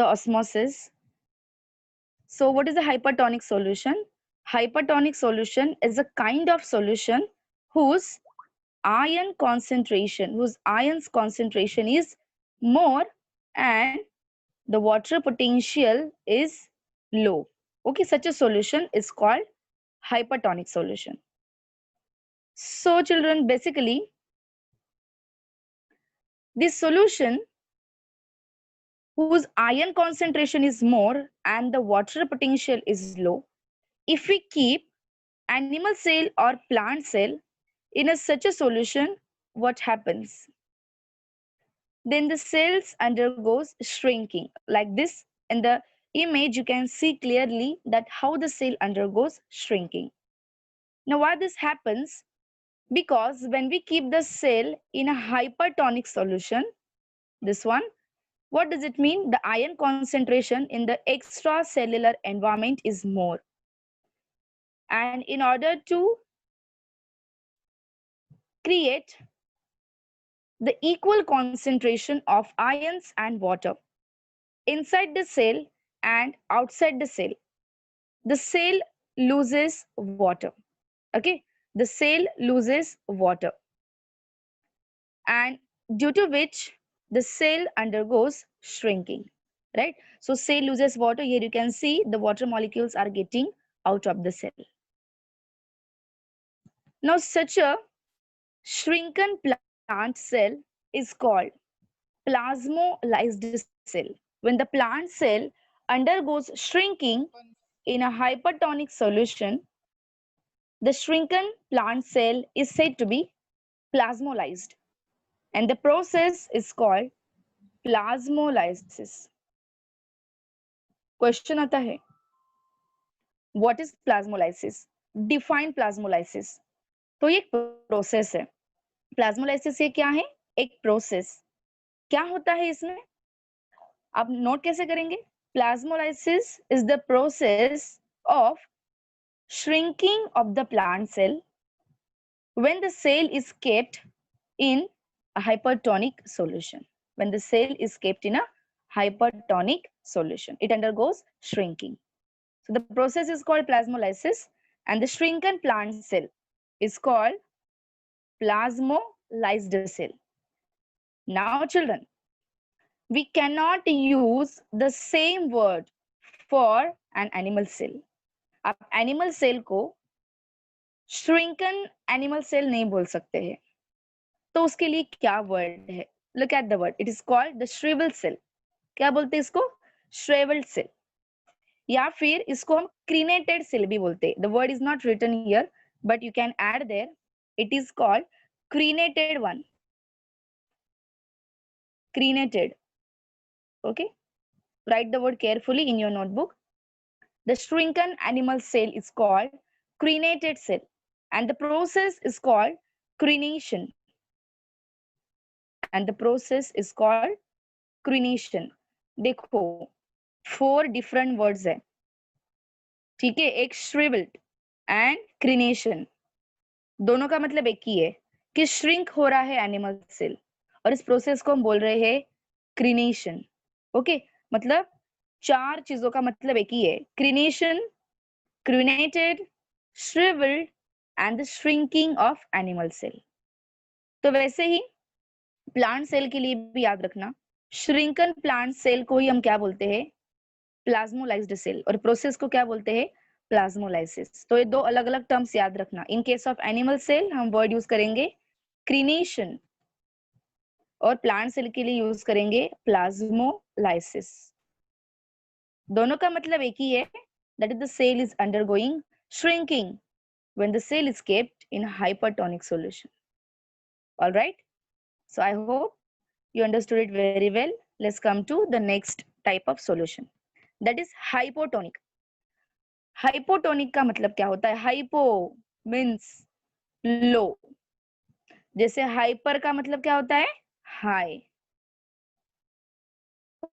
the osmosis. So what is a hypertonic solution? Hypertonic solution is a kind of solution whose whose ions concentration is more and the water potential is low. Okay, such a solution is called hypertonic solution. So children, basically this solution whose ion concentration is more and the water potential is low, if we keep animal cell or plant cell in such a solution, what happens? Then the cells undergoes shrinking. Like this in the image you can see clearly that how the cell undergoes shrinking. Now why this happens? Because when we keep the cell in a hypertonic solution, this one, what does it mean? The ion concentration in the extracellular environment is more. And in order to create the equal concentration of ions and water inside the cell and outside the cell loses water. Okay, the cell loses water, and due to which the cell undergoes shrinking, right? So cell loses water. Here you can see the water molecules are getting out of the cell. Now such a shrunken plant cell is called plasmolyzed cell. When the plant cell undergoes shrinking in a hypertonic solution, the shrunken plant cell is said to be plasmolyzed, and the process is called plasmolysis. Question आता है, what is plasmolysis? Define plasmolysis. तो ये एक process है. Plasmolysis ये क्या है? एक प्रोसेस. क्या होता है इसमें? आप नोट कैसे करेंगे? Plasmolysis is the process of shrinking of the plant cell when the cell is kept in a hypertonic solution. When the cell is kept in a hypertonic solution, it undergoes shrinking. So the process is called plasmolysis, and the shrunken plant cell is called plasmolyzed cell. Now children, we cannot use the same word for an animal cell. आप animal cell को shrunken animal cell नहीं बोल सकते हैं. तो उसके लिए क्या वर्ड है? Look at the word, it is called the shrivel cell. क्या बोलते हैं इसको? Shrivelled cell. या फिर इसको हम क्रीनेटेड सेल भी बोलते हैं. The word is not written here but you can add there. It is called crenated one. Crenated. Okay, write the word carefully in your notebook. The shrunken animal cell is called crenated cell, and the process is called crenation. And the process is called crenation. देखो 4 different words है, ठीक है? एक shriveled and crenation, दोनों का मतलब एक ही है कि shrink हो रहा है एनिमल सेल, और इस प्रोसेस को हम बोल रहे हैं क्रीनेशन. ओके, मतलब 4 चीजों का मतलब एक ही है. Crenation, crenated, shrivelled and the shrinking of animal cell. तो वैसे ही प्लांट सेल के लिए भी याद रखना, श्रिंकन प्लांट सेल को ही हम क्या बोलते हैं? Plasmolysed cell. और प्रोसेस को क्या बोलते हैं? प्लाज्मोलाइसिस. तो ये 2 अलग अलग टर्म्स याद रखना. In case of animal cell हम वर्ड यूज करेंगे क्रीनेशन, और प्लांट सेल के लिए यूज करेंगे प्लाज्मोलाइसिस. दोनों का मतलब एक ही है, that is the cell is undergoing shrinking when the cell is kept in hypertonic solution. All right, so I hope you understood it very well. Let's come to the next type of solution, that is hypotonic. Hypotonic का मतलब क्या होता है? Hypo means low. जैसे hyper का मतलब क्या होता है? High.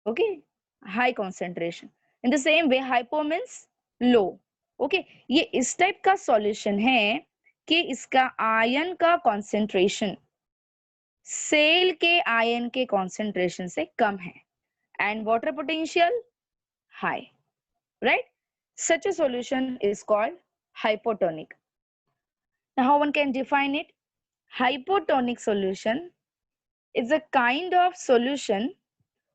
Okay, high concentration. In the same way, hypo means low. Okay, ये इस टाइप का सॉल्यूशन है कि इसका आयन का कॉन्सेंट्रेशन सेल के आयन के कॉन्सेंट्रेशन से कम है, and water potential high, right? Such a solution is called hypotonic. Now, how one can define it? Hypotonic solution is a kind of solution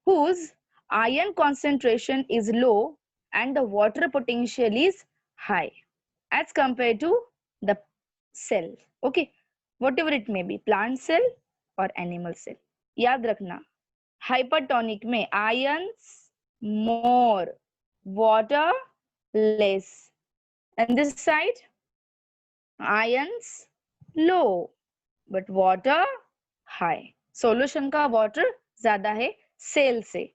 whose ion concentration is low and the water potential is high as compared to the cell. Okay, whatever it may be, plant cell or animal cell. याद रखना, hypertonic में ions more, water less, and this side ions low but water high. Solution का water ज्यादा है cell से.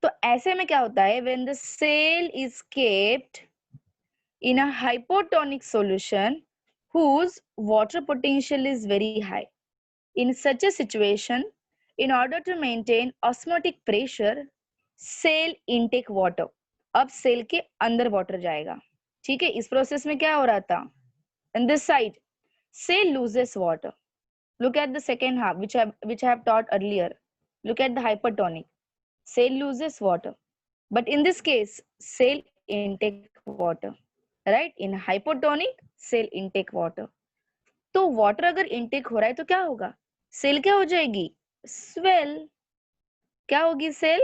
तो ऐसे में क्या होता है, when the cell is kept in a hypotonic solution whose water potential is very high. In such a situation, in order to maintain osmotic pressure, cell intake water. अब सेल के अंदर वाटर जाएगा, ठीक है. इस प्रोसेस में क्या हो रहा था, in this side cell loses water. Look at the second half which I have taught earlier. Look at the hypertonic. Cell loses water, but in this case cell intake water, right? In hypotonic cell intake water. तो water अगर intake हो रहा है तो क्या होगा, cell क्या हो जाएगी, स्वेल. क्या होगी cell,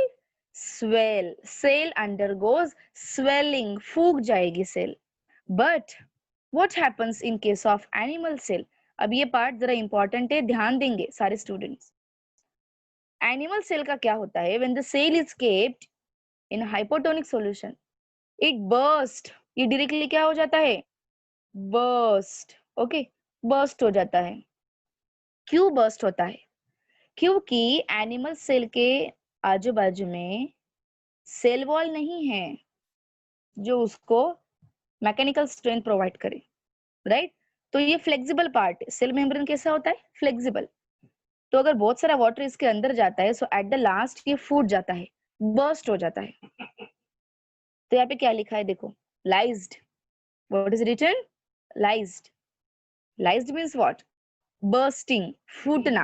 swell. Cell undergoes swelling, फूक जाएगी cell. But what happens in case of animal cell. अब ये पार्ट जरा इंपॉर्टेंट है, ध्यान देंगे सारे स्टूडेंट्स. एनिमल सेल का क्या होता है, when the cell is kept in hypotonic solution, it burst. ये डायरेक्टली क्या हो जाता है, बर्स्ट. ओके, बर्स्ट हो जाता है. क्यों बर्स्ट होता है, क्योंकि एनिमल सेल के आजू बाजू में सेल वॉल नहीं है जो उसको मैकेनिकल स्ट्रेंथ प्रोवाइड करे, राइट? तो ये फ्लेक्सिबल पार्ट है. सेल मेम्ब्रेन कैसा होता है, फ्लेक्सिबल. तो अगर बहुत सारा वाटर इसके अंदर जाता है सो एट द लास्ट ये फूट जाता है, बर्स्ट हो जाता है. तो यहाँ पे क्या लिखा है देखो, lysed. What is written, lysed. Lysed means what, bursting, फूटना,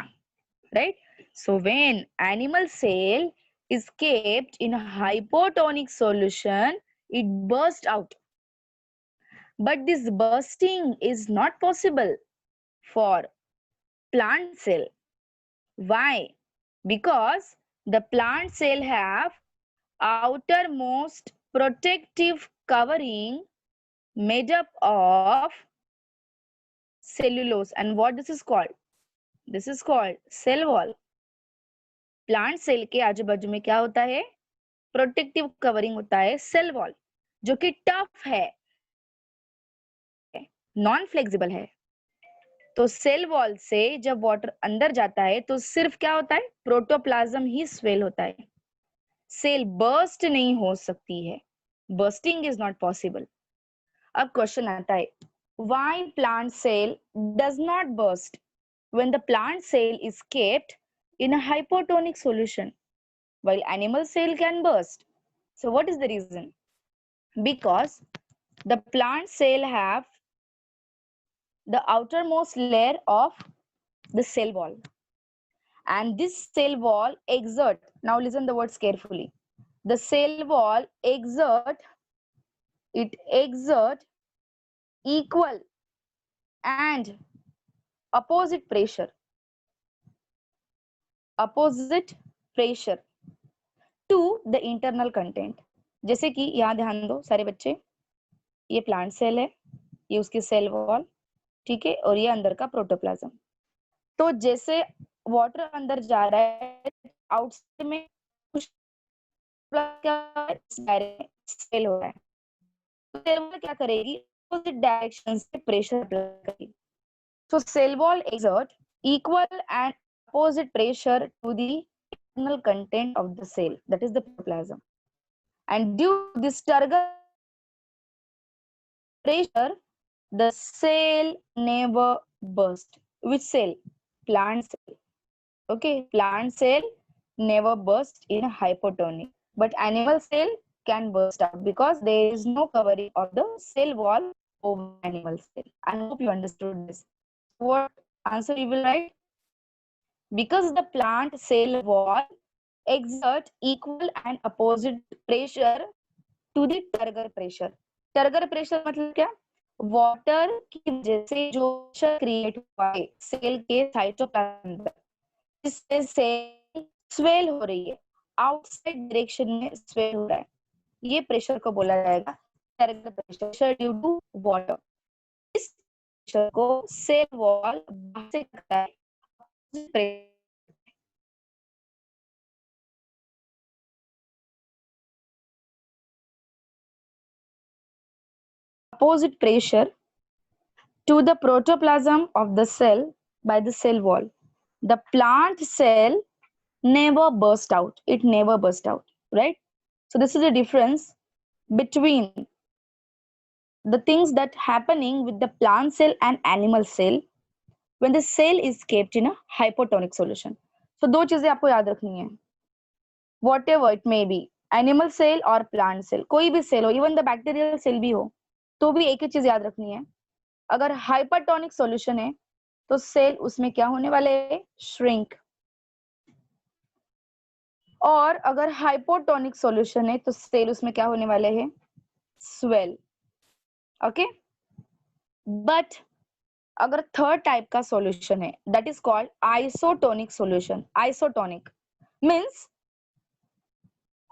right? So when animal cell is kept in a hypotonic solution, it bursts out. But this bursting is not possible for plant cell. Why? Because the plant cell have outermost protective covering made up of cellulose. And what this is called? This is called cell wall. Plant cell के आजू बाजू में क्या होता है, protective covering होता है, cell wall, जो कि टफ है, नॉन फ्लेक्सिबल है. तो सेल वॉल से जब वाटर अंदर जाता है तो सिर्फ क्या होता है, प्रोटोप्लाज्म ही स्वेल होता है. सेल बर्स्ट नहीं हो सकती है, बर्स्टिंग इज नॉट पॉसिबल. अब क्वेश्चन आता है, why plant cell does not burst when the plant cell is kept in a hypotonic solution while animal cell can burst. So what is the reason? Because the plant cell have the outermost layer of the cell wall, and this cell wall exert, now listen the words carefully, the cell wall exert equal and opposite pressure to the internal content. जैसे कि यहाँ ध्यान दो सारे बच्चे, ये plant cell है, ये उसकी सेल वॉल, ठीक है, और ये अंदर का प्रोटोप्लाज्म. तो जैसे वाटर अंदर जा रहा है, आउटसाइड में कुछ सेल हो रहा है, तो सेल वॉल क्या करेगी, अपोजिट डायरेक्शन से प्रेशर अप्लाई करेगी. So cell wall exert equal and opposite pressure to the internal content of the cell, that is the protoplasm. And due to this turgor pressure, the cell never burst. Which cell? Plant cell. Okay, plant cell never burst in hypotonic, but animal cell can burst out because there is no covering of the cell wall over animal cell. I hope you understood this. What answer you will write? Because the plant cell wall exert equal and opposite pressure to the turgor pressure. Turgor pressure मतलब क्या? Water की वजह से जो pressure create हुआ है cell के cytoplasm अंदर, जिससे सेल स्वेल हो रही है, आउटसाइड डायरेक्शन में स्वेल हो रहा है, ये प्रेशर को बोला जाएगा turgor pressure due to water. इस प्रेशर को सेल वॉल बाहर से करता है opposite pressure to the protoplasm of the cell by the cell wall. The plant cell never burst out. It never burst out, right? So this is the difference between the things that happening with the plant cell and animal cell when the cell is kept in a hypotonic solution. So दो चीजें आपको याद रखनी है. Whatever it may be, animal cell or plant cell, कोई भी cell हो, even the bacterial cell भी हो, तो भी एक ही चीज याद रखनी है. अगर हाइपरटोनिक सॉल्यूशन है तो सेल उसमें क्या होने वाले है? श्रिंक. और अगर हाइपोटोनिक सॉल्यूशन है तो सेल उसमें क्या होने वाले हैं? स्वेल. ओके. बट अगर थर्ड टाइप का सॉल्यूशन है, that is called isotonic solution. Isotonic means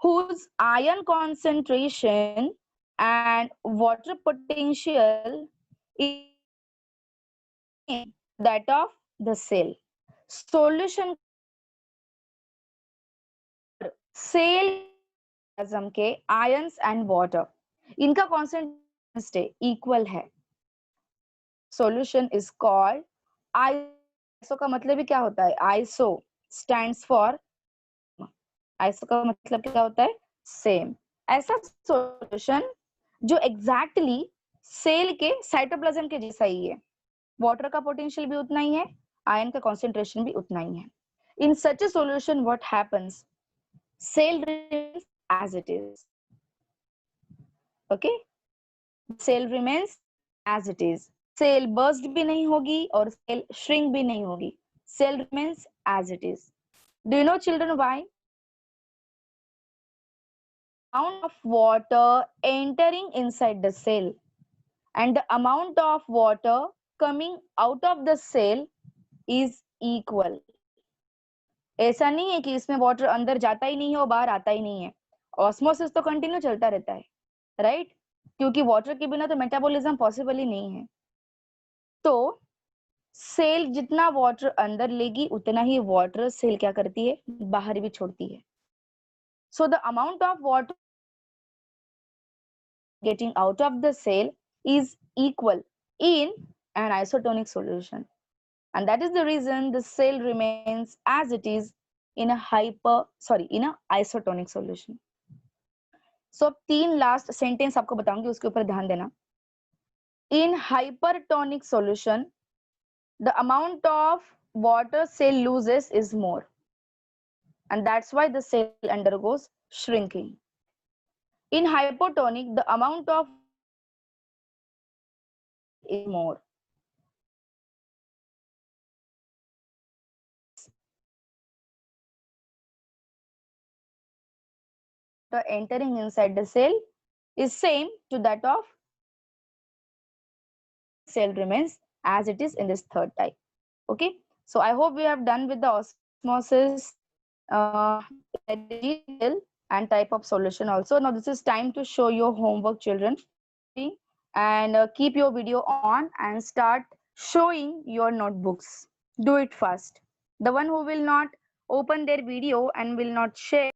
whose ion concentration and water potential is that of the cell. Solution cell के आयंस एंड वाटर, इनका कॉन्सेंट्रेशन इक्वल है. Solution is called iso. का मतलब ही क्या होता है? आइसो स्टैंड्स फॉर, आइसो का मतलब क्या होता है? सेम. ऐसा सॉल्यूशन जो एग्जैक्टली सेल के साइटोप्लाज्म के जैसा ही है, वाटर का पोटेंशियल भी उतना ही है, आयन का कॉन्सेंट्रेशन भी उतना ही है. In such a solution what happens? cell remains as it is. Okay, cell remains as it is. Cell burst भी नहीं होगी और cell shrink भी नहीं होगी. Cell remains as it is. Do you know, children, why? Amount of water entering inside the cell and the amount of water coming out of the cell is equal. ऐसा नहीं है कि इसमें water अंदर जाता ही नहीं है और बाहर आता ही नहीं है. ऑस्मोसिस तो कंटिन्यू चलता रहता है, राइट? क्योंकि वाटर के बिना तो मेटाबॉलिज्म पॉसिबल ही नहीं है. तो सेल जितना वाटर अंदर लेगी उतना ही वाटर सेल क्या करती है? बाहर भी छोड़ती है. So the amount of water getting out of the cell is equal in an isotonic solution, and that is the reason the cell remains as it is in a isotonic solution. So अब 3 last sentence आपको बताऊंगी, उसके ऊपर ध्यान देना. In hypertonic solution, the amount of water cell loses is more, and that's why the cell undergoes shrinking. In hypotonic, the amount of is more. The entering inside the cell is same to that of cell remains as it is in this third type. Okay, so I hope we have done with the osmosis detail and type of solution also. Now this is time to show your homework, children, and keep your video on and start showing your notebooks. Do it fast. The one who will not open their video and will not share